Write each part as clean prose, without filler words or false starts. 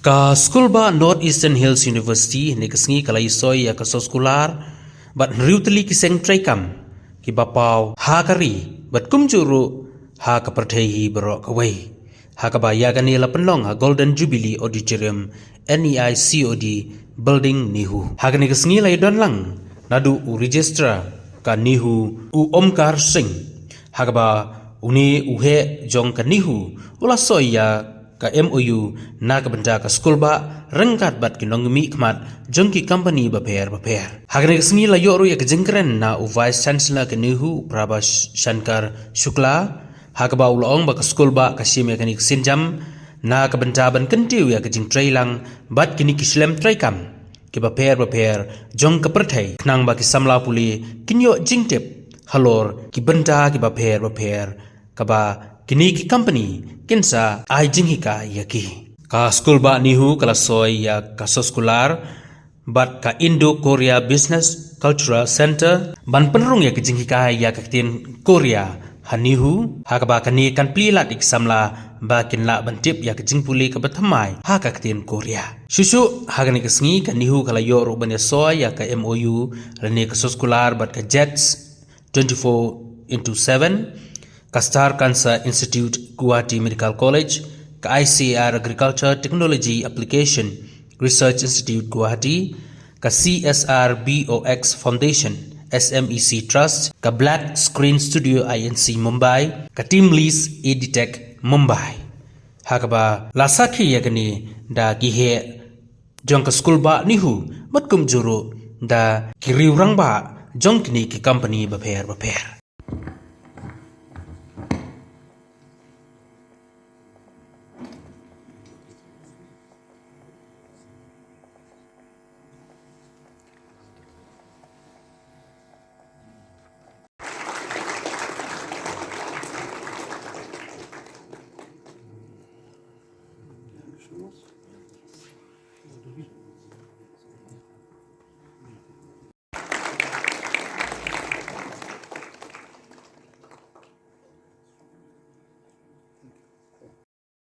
Ka school ba Northeastern Hills University ni kasngi kalai soi ya ka Soskular bat riutli ki seng traikam ki bapau ha kari bat kumjuru ha ka pyrthei bro ka wei ha ka ba ya gani la penlong ha Golden Jubilee Auditorium NEHU building NEHU ha gani kasngi lai don lang nadu u registrar ka NEHU u omkar sing ha ka ba uni uhe jong ka NEHU ula soi ya ka MOU na ka benda ka school ba rengkat bat kinong mi khmat jongki company ba per hagne sngi la yoru ya jingkren na u vice chancellor ka NEHU Prabha Shankar Shukla hakaba ulong ba ka school ba ka sim ya kanik sinjam na ka benda ban kentiu ya ka jing trailang bat kini kislem traikam ki ba per jong ka pyrthei nang ba ki samla pule kinyo jingtip halor ki benda ki ba per ka ba kini ki company kinsa ai jinghika yaki ka school ba NEHU kala soi ya ka Soskular bat ka Indo Korea Business Cultural Center ban penrung ya jinghika ya ka tin Korea ha NEHU ha ka ba kani kan plilat ik samla ba kinla bantip ya ka jingpuli ka bathamai ha ka tin Korea shushu ha gani ka sngi ka NEHU kala yoru ban ya soi ya ka MOU rani ka Soskular bat ka jets 24/7 ka Star Cancer Institute Guwahati Medical College, ka ICR Agriculture Technology Application Research Institute Guwahati, ka CSR BOX Foundation SMEC Trust, ka Black Screen Studio INC Mumbai, ka Team Lease Editech Mumbai. Hakaba lasaki yagani da gihe jong ka school ba NEHU matkum juru da kiriurang ba jong kini ki company ba per.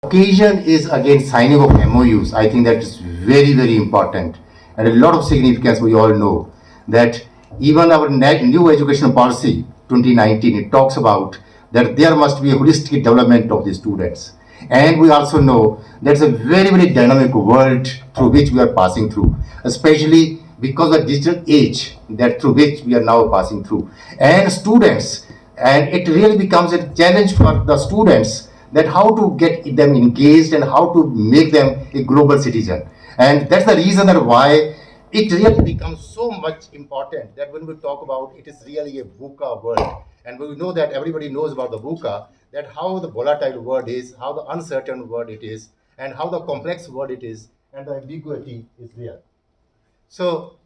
Occasion is again signing of MOUs. I think that is very important and a lot of significance. We all know that even our new education policy 2019, it talks about that there must be a holistic development of the students, and we also know that's a very dynamic world through which we are passing through, especially because of digital age that through which we are now passing through, and students, and it really becomes a challenge for the students that how to get them engaged and how to make them a global citizen. And that's the reason that why it really becomes so much important that when we talk about it is really a VUCA world. And we know that everybody knows about the VUCA, that how the volatile word is, how the uncertain word it is, and how the complex word it is, and the ambiguity is there. So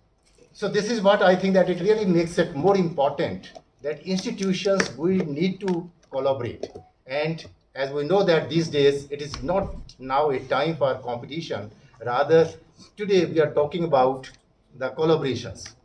this is what I think that it really makes it more important that institutions will need to collaborate. And as we know that these days, it is not now a time for competition. Rather, today we are talking about the collaborations.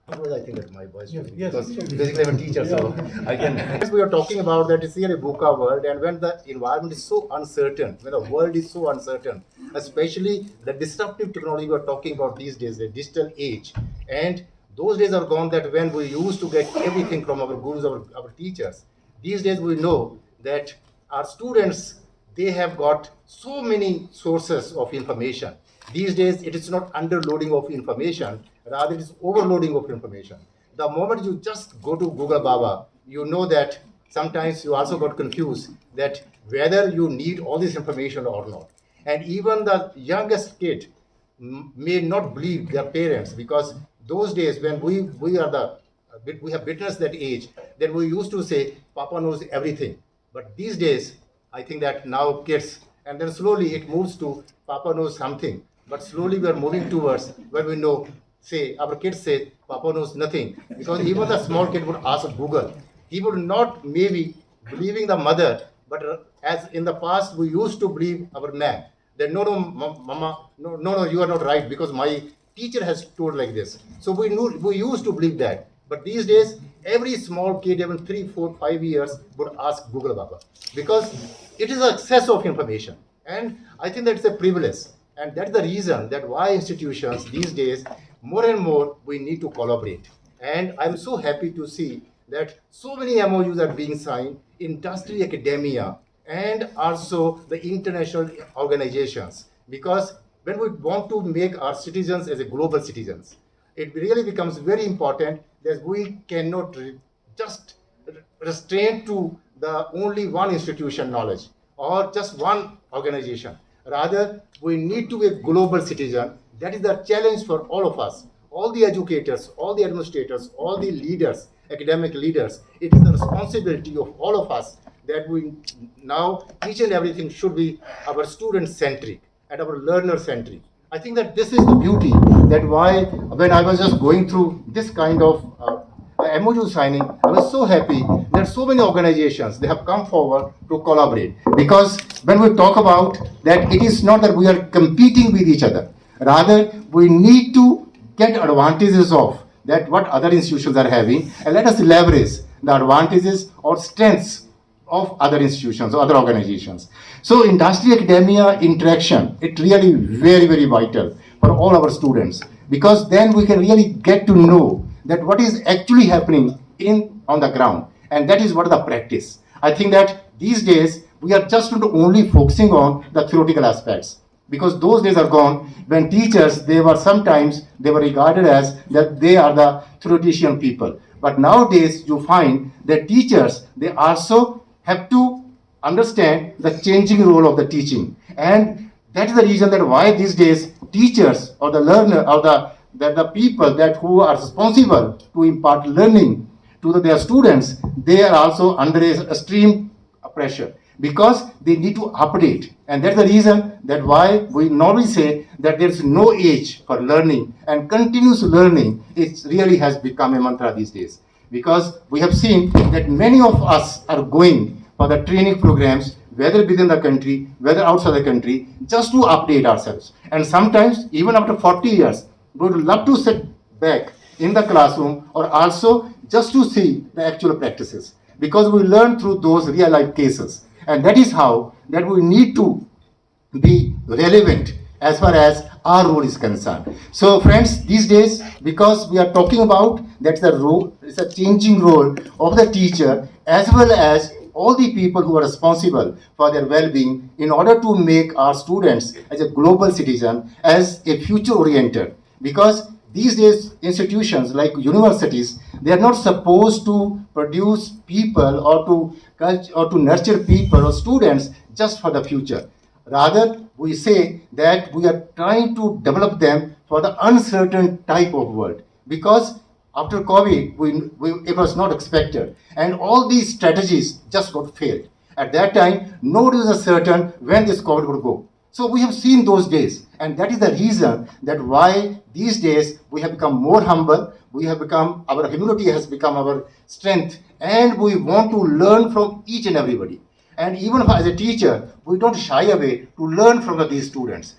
Otherwise, I think that my voice should be, because basically I'm a teacher, so I can. As we are talking about that it's really a VUCA world, and when the environment is so uncertain, when the world is so uncertain, especially the disruptive technology we are talking about these days, the digital age, and those days are gone that when we used to get everything from our gurus, our teachers. These days we know that our students, they have got so many sources of information. These days it is not underloading of information, rather it is overloading of information. The moment you just go to Google Baba, you know that sometimes you also got confused that whether you need all this information or not. And even the youngest kid may not believe their parents, because those days when we have witnessed that age, then we used to say Papa knows everything. But these days, I think that now kids, and then slowly it moves to Papa knows something. But slowly we are moving towards where we know, say, our kids say Papa knows nothing. Because even the small kid would ask Google. He would not maybe believing the mother, but as in the past we used to believe our man. That no, mama, no, you are not right because my teacher has told like this. So we used to believe that. But these days, every small kid, even 3, 4, 5 years, would ask Google Baba, because it is excess of information. And I think that's a privilege. And that's the reason that why institutions these days, more and more, we need to collaborate. And I'm so happy to see that so many MOUs are being signed, industry, academia, and also the international organizations. Because when we want to make our citizens as a global citizens, it really becomes very important that we cannot just restrain to the only one institution knowledge or just one organization. Rather, we need to be a global citizen. That is the challenge for all of us, all the educators, all the administrators, all the leaders, academic leaders. It is the responsibility of all of us that we now each and everything should be our student centric and our learner centric. I think that this is the beauty that why when I was just going through this kind of MOU signing, I was so happy that so many organizations they have come forward to collaborate. Because when we talk about that, it is not that we are competing with each other. Rather, we need to get advantages of that what other institutions are having, and let us leverage the advantages or strengths of other institutions or other organizations. So industry academia interaction, it really very, very vital for all our students, because then we can really get to know that what is actually happening in on the ground, and that is what the practice. I think that these days we are just not only focusing on the theoretical aspects, because those days are gone when teachers they were regarded as that they are the theoretician people. But nowadays you find that teachers they also have to understand the changing role of the teaching, and that is the reason that why these days teachers or the learner or the people that who are responsible to impart learning to their students, they are also under a extreme pressure, because they need to update. And that's the reason that why we normally say that there's no age for learning, and continuous learning it really has become a mantra these days, because we have seen that many of us are going for the training programs, whether within the country, whether outside the country, just to update ourselves. And sometimes, even after 40 years, we would love to sit back in the classroom or also just to see the actual practices, because we learn through those real life cases. And that is how that we need to be relevant as far as our role is concerned. So friends, these days, because we are talking about that's the role, it's a changing role of the teacher as well as all the people who are responsible for their well-being in order to make our students as a global citizen, as a future oriented. Because these days institutions like universities, they are not supposed to produce people or to nurture people or students just for the future. Rather, we say that we are trying to develop them for the uncertain type of world, because after COVID, it was not expected, and all these strategies just got failed. At that time, nobody was certain when this COVID would go. So we have seen those days, and that is the reason that why these days we have become more humble. Our humility has become our strength, and we want to learn from each and everybody. And even as a teacher, we don't shy away to learn from these students.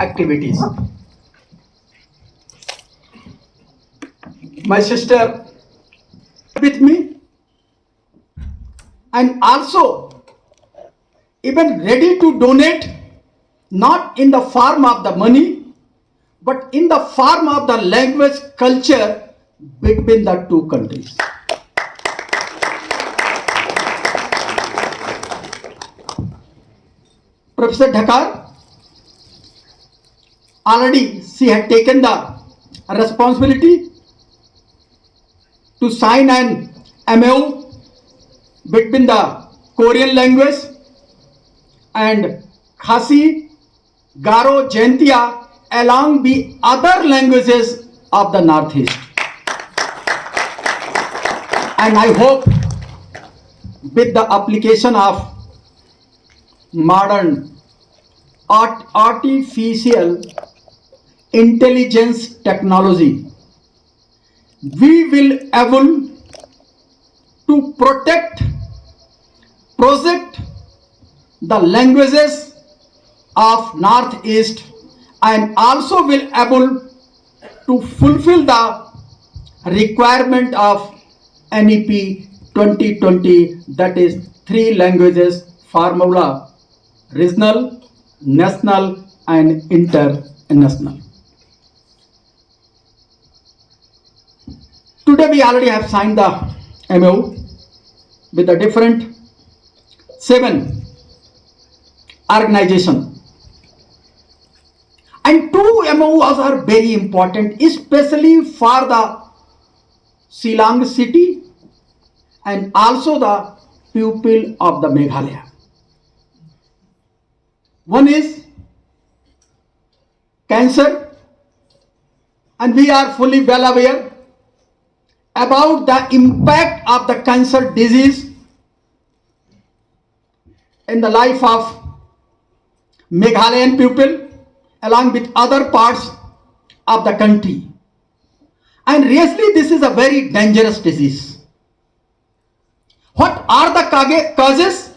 Activities. My sister with me, and also even ready to donate, not in the form of the money, but in the form of the language culture between the two countries. Professor Dhakar, already she had taken the responsibility to sign an MOU between the Korean language and Khasi, Garo, Jaintia along the other languages of the Northeast. And I hope with the application of modern artificial intelligence technology, we will able to protect, project the languages of Northeast, and also will able to fulfill the requirement of NEP 2020, that is 3 languages formula regional, national, and international. Today we already have signed the MOU with the different 7 organizations. And 2 MOUs are very important, especially for the Shillong city and also the people of the Meghalaya. One is cancer, and we are fully well aware about the impact of the cancer disease in the life of Meghalayan people along with other parts of the country. And really this is a very dangerous disease. What are the causes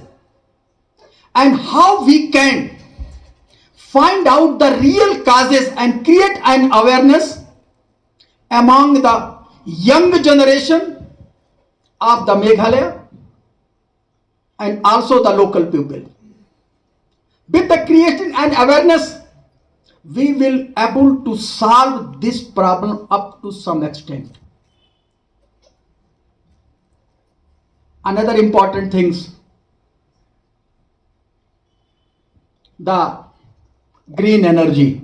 and how we can find out the real causes and create an awareness among the young generation of the Meghalaya and also the local people. With the creation and awareness, we will able to solve this problem up to some extent. Another important things, the green energy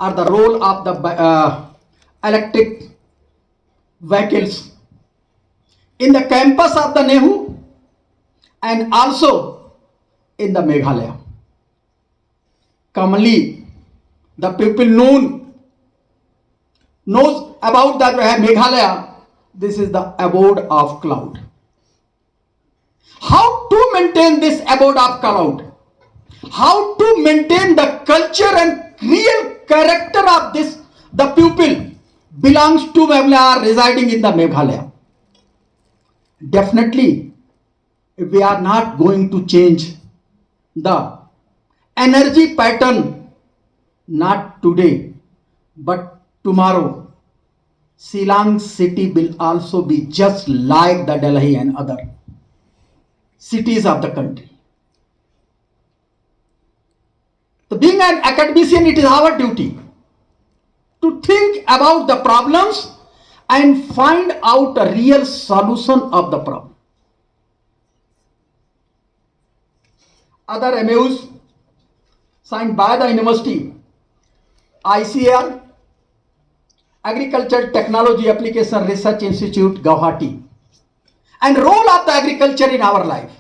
or the role of the electric vehicles in the campus of the NEHU and also in the Meghalaya. Commonly, the people knows about that Meghalaya. This is the abode of cloud. How to maintain this abode of cloud? How to maintain the culture and real character of this, the people belongs to Meghalaya, residing in the Meghalaya. Definitely, if we are not going to change the energy pattern, not today, but tomorrow, Shillong city will also be just like the Delhi and other cities of the country. So being an academician, it is our duty to think about the problems and find out a real solution of the problem. Other MOUs signed by the university, ICAR, Agriculture Technology Application Research Institute, Guwahati, and role of the agriculture in our life.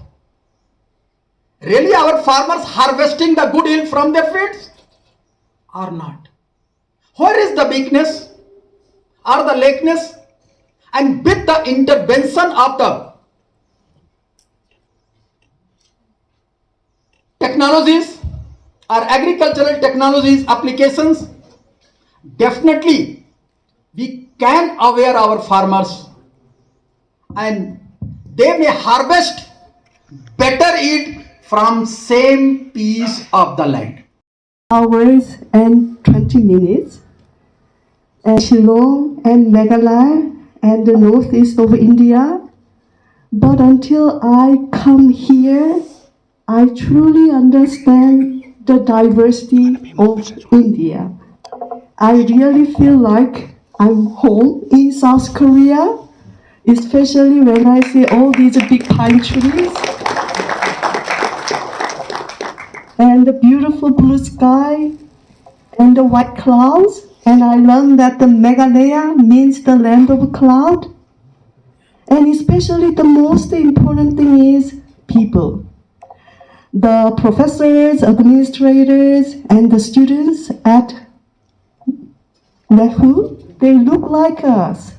Really our farmers harvesting the good yield from their fields or not? Where is the weakness or the lateness? And with the intervention of the technologies or agricultural technologies applications, definitely we can aware our farmers and they may harvest better yield from same piece of the land. Hours and 20 minutes. And Shillong and Meghalaya and the northeast of India. But until I come here, I truly understand the diversity of India. I really feel like I'm home in South Korea, especially when I see all these big pine trees and the beautiful blue sky and the white clouds. And I learned that the Meghalaya means the land of cloud. And especially the most important thing is people. The professors, administrators, and the students at NEHU, they look like us.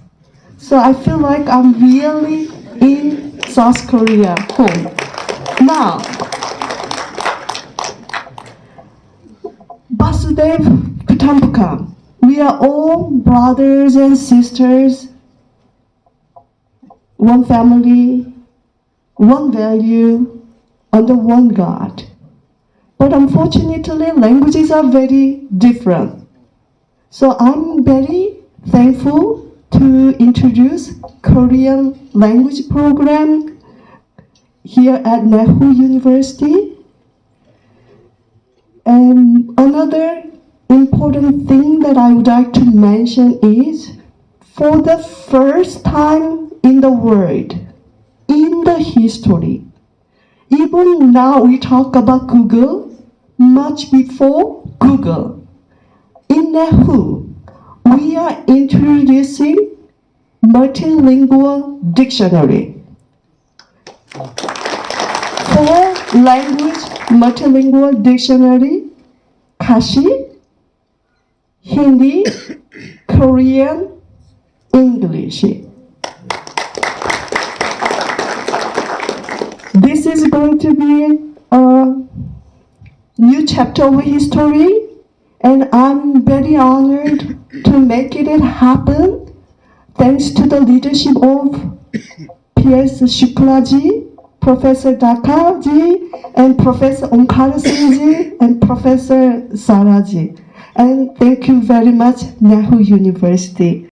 So I feel like I'm really in South Korea home. Now, Vasudev Kutumbakam. We are all brothers and sisters, one family, one value, under one God. But unfortunately, languages are very different. So I'm very thankful to introduce Korean language program here at NEHU University. And another important thing that I would like to mention is, for the first time in the world, in the history, even now we talk about Google, much before Google. In NEHU, we are introducing multilingual dictionary. For language multilingual dictionary, Kashi, Hindi, Korean, English. This is going to be a new chapter of history, and I'm very honored to make it happen thanks to the leadership of Soi Soskular ji, Professor Dhaka ji, and Professor Omkar Singh ji, and Professor Sara ji. And thank you very much, NEHU University.